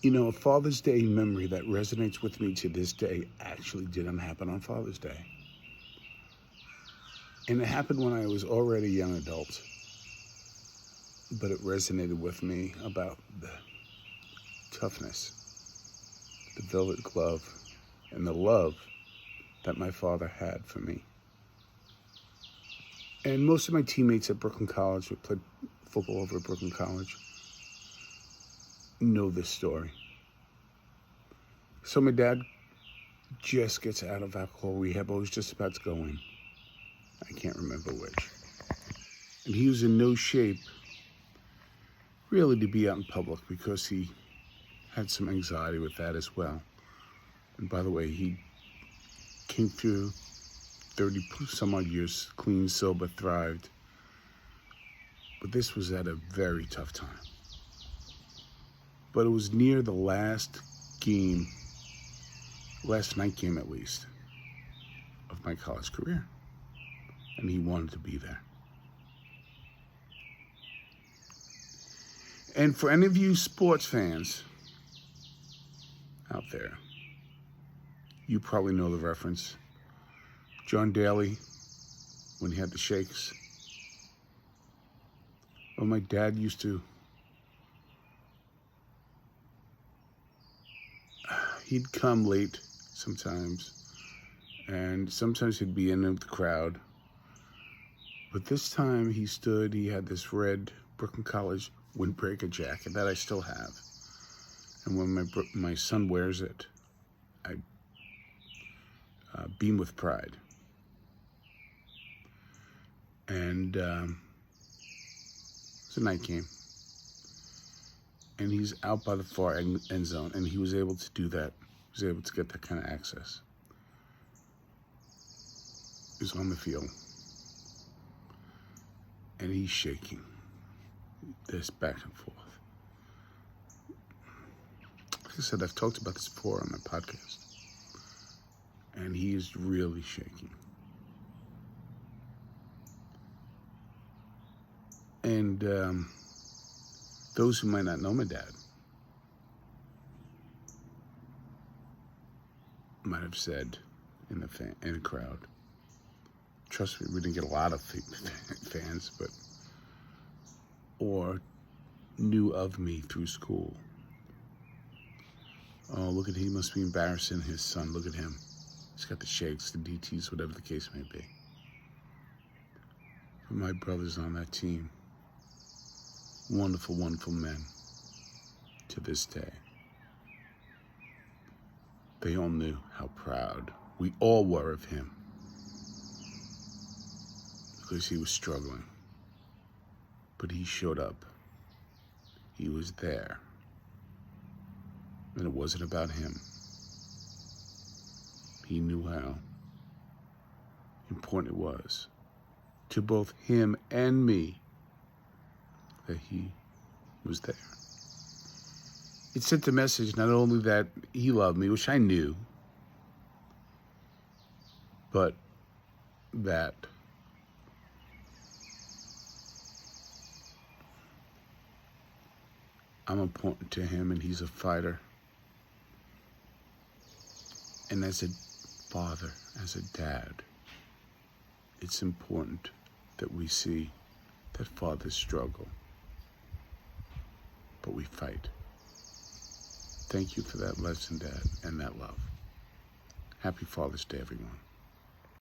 A Father's Day memory that resonates with me to this day actually didn't happen on Father's Day. And it happened when I was already a young adult. But it resonated with me about the toughness, the velvet glove, and the love that my father had for me. And most of my teammates at Brooklyn College, who played football over at Brooklyn College, know this story. So my dad just gets out of alcohol rehab, or was just about to go in. I can't remember which. And he was in no shape really to be out in public because he had some anxiety with that as well. And by the way, he came through 30 some odd years, clean, sober, thrived. But this was at a very tough time. But it was near the last night game at least, of my college career. And he wanted to be there. And for any of you sports fans out there, you probably know the reference. John Daly, when he had the shakes. Well, my dad used to, he'd come late sometimes, and sometimes he'd be in the crowd. But this time he had this red Brooklyn College windbreaker jacket that I still have. And when my son wears it, I beam with pride. And it's a night game. And he's out by the far end zone, and he was able to do that. He was able to get that kind of access. He was on the field. And he's shaking. This back and forth. Like I said, I've talked about this before on my podcast. And he is really shaking. And those who might not know my dad might have said in the crowd, trust me, we didn't get a lot of fans, but, or knew of me through school. Oh, look at him, he must be embarrassing his son, look at him. He's got the shakes, the DTs, whatever the case may be. But my brothers on that team, wonderful, wonderful men to this day. They all knew how proud we all were of him because he was struggling. But he showed up. He was there. And it wasn't about him. He knew how important it was to both him and me that he was there. It sent the message not only that he loved me, which I knew, but that I'm important to him and he's a fighter. And as a father, as a dad, it's important that we see that fathers struggle, but we fight. Thank you for that lesson, Dad, and that love. Happy Father's Day, everyone.